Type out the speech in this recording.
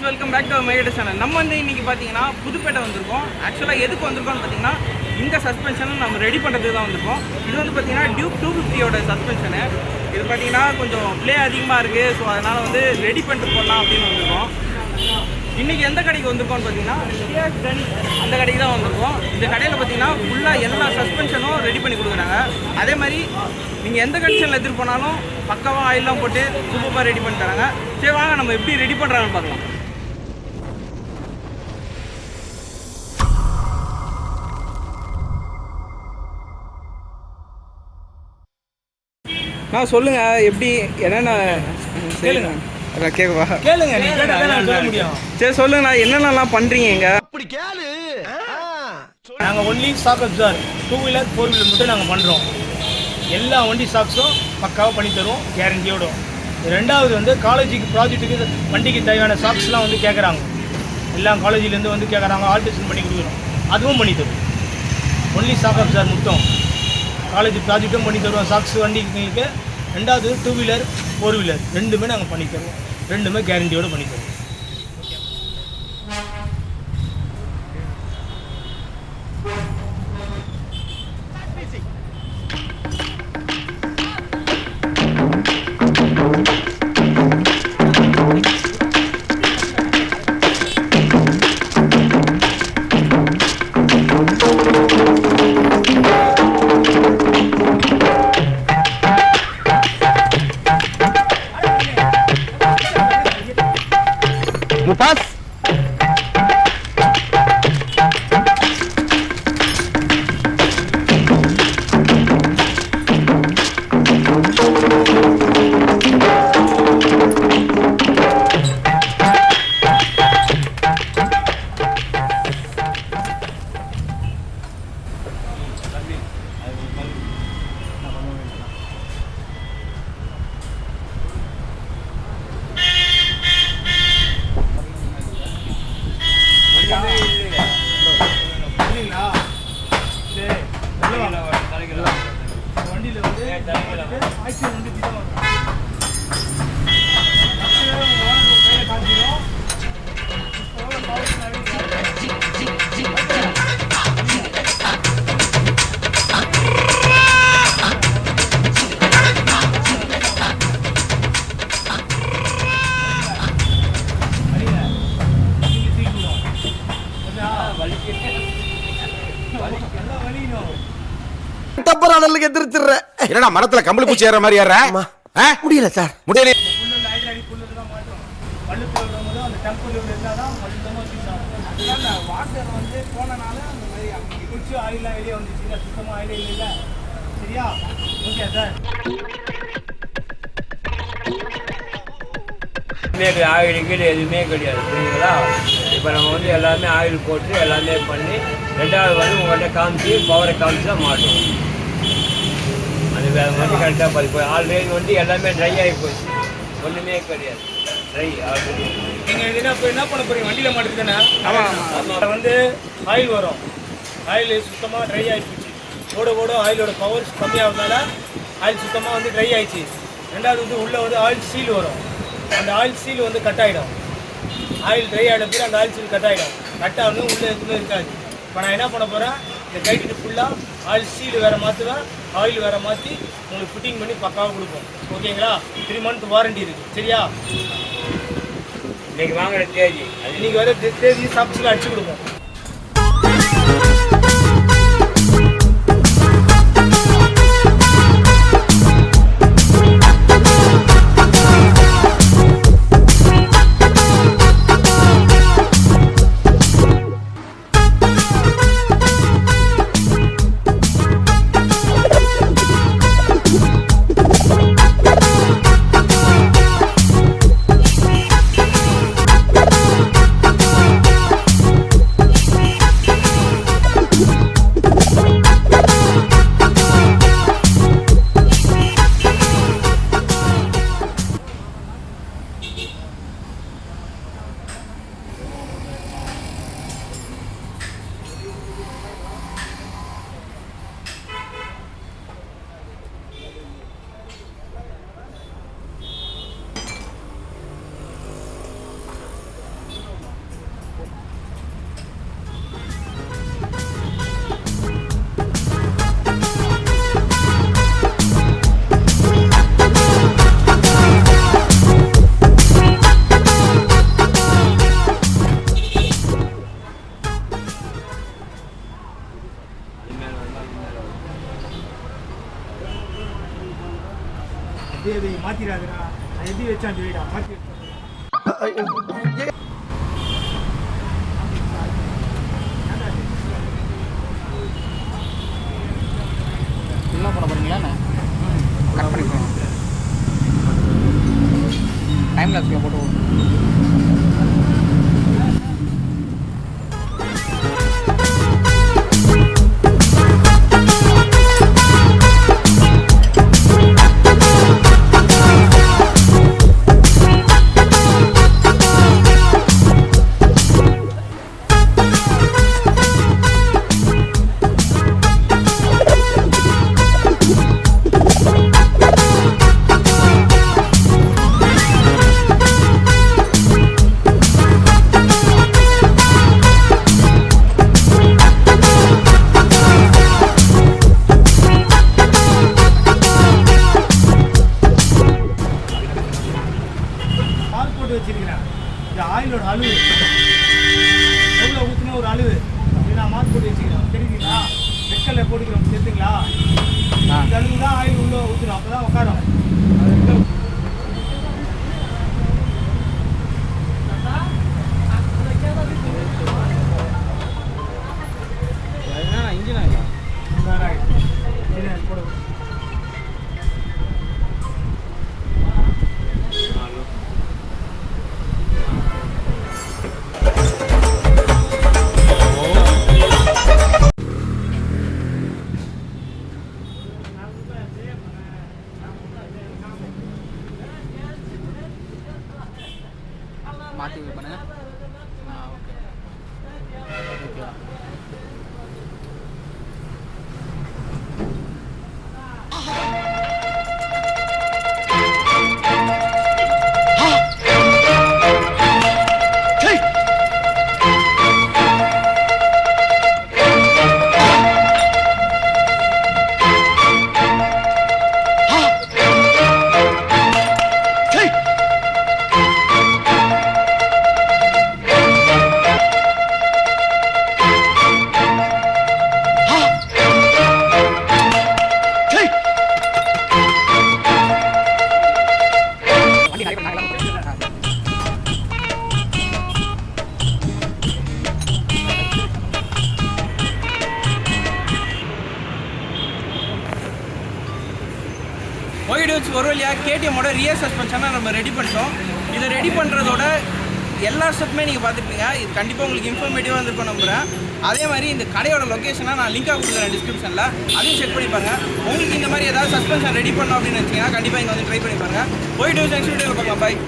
Welcome back to MyGate channel. நம்ம வந்து இன்றைக்கி பார்த்தீங்கன்னா புதுப்பேட்டை வந்திருக்கோம். ஆக்சுவலாக எதுக்கு வந்திருக்கோம்னு பார்த்தீங்கன்னா இந்த சஸ்பென்ஷனை நம்ம ரெடி பண்ணுறதுக்கு தான் வந்திருக்கோம். இது வந்து பார்த்தீங்கன்னா டியூக் 250 சஸ்பென்ஷனு. இது பார்த்தீங்கன்னா கொஞ்சம் ப்ளே அதிகமாக இருக்குது. ஸோ அதனால் வந்து ரெடி பண்ணிட்டு போடலாம் அப்படின்னு வந்திருக்கோம். இன்றைக்கி எந்த கடைக்கு வந்திருக்கோம்னு பார்த்தீங்கன்னா அந்த கடைக்கு தான் வந்திருக்கோம். இந்த கடையில் பார்த்தீங்கன்னா ஃபுல்லாக எல்லா சஸ்பென்ஷனும் ரெடி பண்ணி கொடுக்குறாங்க. அதே மாதிரி நீங்கள் எந்த கண்டிஷனில் எடுத்துகிட்டு போனாலும் பக்காவாக ஆயிலெலாம் போட்டு சூப்பராக ரெடி பண்ணி தராங்க. சரி வாங்க நம்ம எப்படி ரெடி பண்ணுறாங்கன்னு பார்க்கலாம். நான் சொல்லுங்கள் எப்படி என்னென்ன கேளுங்க. கேட்கவா கேளுங்க, நீ கேட்டா நான் சொல்ல முடியும். சரி சொல்லுங்கண்ணா, என்னென்னலாம் பண்ணுறீங்க இங்கே? அப்படி கேளு. நாங்கள் ஒன்லி ஸ்டாக் அப்சார் 2 வீலர் 4 வீலர் மட்டும் நாங்கள் பண்ணுறோம். எல்லா வண்டி ஸ்டாக்ஸும் பக்காவாக பண்ணி தருவோம் கேரண்டியோட. ரெண்டாவது வந்து காலேஜுக்கு ப்ராஜெக்ட்டுக்கு வண்டிக்கு தேவையான ஸ்டாக்ஸ்லாம் வந்து கேட்குறாங்க. எல்லா காலேஜிலேருந்து வந்து கேட்குறாங்க, ஆல்ட்ரேஷன் பண்ணி கொடுக்குறோம், அதுவும் பண்ணி தருவோம். ஒன்லி ஸ்டாக் அப்சார் மட்டும் காலேஜ் ப்ராஜெக்ட்டும் பண்ணி தருவோம் ஸ்டாக்ஸ் வண்டிங்களுக்கு. ரெண்டாவது 2 வீலர் 4 வீலர் ரெண்டுமே நாங்கள் பண்ணி தருவோம். ரெண்டுமே கேரண்டியோடு பண்ணி தருவோம். मुफास வண்டியில் வந்து ஆக்சிடென்ட் வந்து என்னடா மரத்துல கம்பளி பூச்சி ஏற மாதிரி ஏற முடியல சார், முடியல. வாட்டர் வந்து போனனால அந்த மாதிரி குளிச்சு ஆயிலாம் வெளியே வந்துச்சு, சுத்தமாக ஆயிலே இல்லை. சரியா? Okay sir. ஆயில் கீழே எதுவுமே கிடையாது, புரியுங்களா? இப்போ நம்ம வந்து எல்லாமே ஆயில் போட்டு எல்லாமே பண்ணி ரெண்டாவது வந்து உங்கள்கிட்ட காமிச்சு பவரை காமிச்சு தான் மாட்டுவோம். அது வேறு மட்டும் கரெக்டாக பார்த்து ஆல்ரெடி வந்து எல்லாமே ட்ரை ஆகி போச்சு, ஒன்றுமே கிடையாது, ட்ரை ஆல்ரெடி. நீங்கள் இப்போ என்ன பண்ண போகிறீங்க? வண்டியில் மாட்டுக்கு தானே? ஆமாம். வந்து ஆயில் வரும், ஆயில் சுத்தமாக ட்ரை ஆகிடுச்சு. ஓட ஆயிலோட பவர் கம்மியாகிறதுனால ஆயில் சுத்தமாக வந்து ட்ரை ஆகிடுச்சு. ரெண்டாவது வந்து உள்ளே வந்து ஆயில் சீல் வரும், அந்த ஆயில் சீல் வந்து கட் ஆகிடும். ஆயில் ட்ரை ஆகிட போது அந்த ஆயில் சீல் கட் ஆகிடும். கட் ஆகணும், உள்ளே எதுவுமே இருக்காது. இப்போ நான் என்ன பண்ண போகிறேன், இந்த கைட்டு ஃபுல்லாக ஆயில் சீல் வேறு மாற்றுவேன், ஆயில் வேறு மாற்றி உங்களுக்கு ஃபிட்டிங் பண்ணி பக்காவாக கொடுப்போம். ஓகேங்களா? 3 மந்த் வாரண்டி இருக்குது. சரியா? இன்றைக்கி வாங்குற தேதி, இன்றைக்கி வர தேதி சாப்பிட்டு அடிச்சு கொடுப்போம். மாற்றிடாதுடா. நான் எப்படி வச்சான் சொல்லிடா, மாற்றி என்ன பண்ண போகிறீங்களா கட் பண்ணிக்கலாம் டைம் லாப்ஸில் போட்டு வச்சிருக்கிறேன். இந்த ஆயிலோட அளவு எவ்வளோ ஊற்றினா ஒரு அளவு நான் மார்க் போட்டு வச்சுக்கிறேன். தெரியுதுங்களா? வெக்கல்ல போட்டுக்கிறோம் சேர்த்துங்களா? இந்த அளவு தான் ஆயில் உள்ள ஊற்றுறோம், அப்போ தான் உட்காரும். இன்ஜின் ஆயிலா போடு. மாற்றி பண்ணுங்க. ஓகே ஓகேவா ஒய்டூட்ஸ் ஒரு வழியாக கேடிஎம்மோட ரியர் சஸ்பென்ஷனை நம்ம ரெடி பண்ணிட்டோம். இதை ரெடி பண்ணுறதோட எல்லா ஸ்டெப்புமே நீங்கள் பார்த்துருப்பீங்க. இது கண்டிப்பாக உங்களுக்கு இன்ஃபர்மேட்டிவாக இருந்திருக்கும் நம்புகிறேன். அதே மாதிரி இந்த கடையோட லொக்கேஷனை நான் லிங்காக கொடுக்குறேன் டிஸ்கிரிப்ஷனில், அதையும் செக் பண்ணி பாருங்க. உங்களுக்கு இந்த மாதிரி ஏதாவது சஸ்பென்ஷன் ரெடி பண்ணோம் அப்படின்னு வச்சிங்கன்னா கண்டிப்பாக இங்கே வந்து ட்ரை பண்ணி பாருங்க. ஒய்டூட்ஸ் நெக்ஸ்ட் வீடியோவில் பார்க்கலாம். பாய்.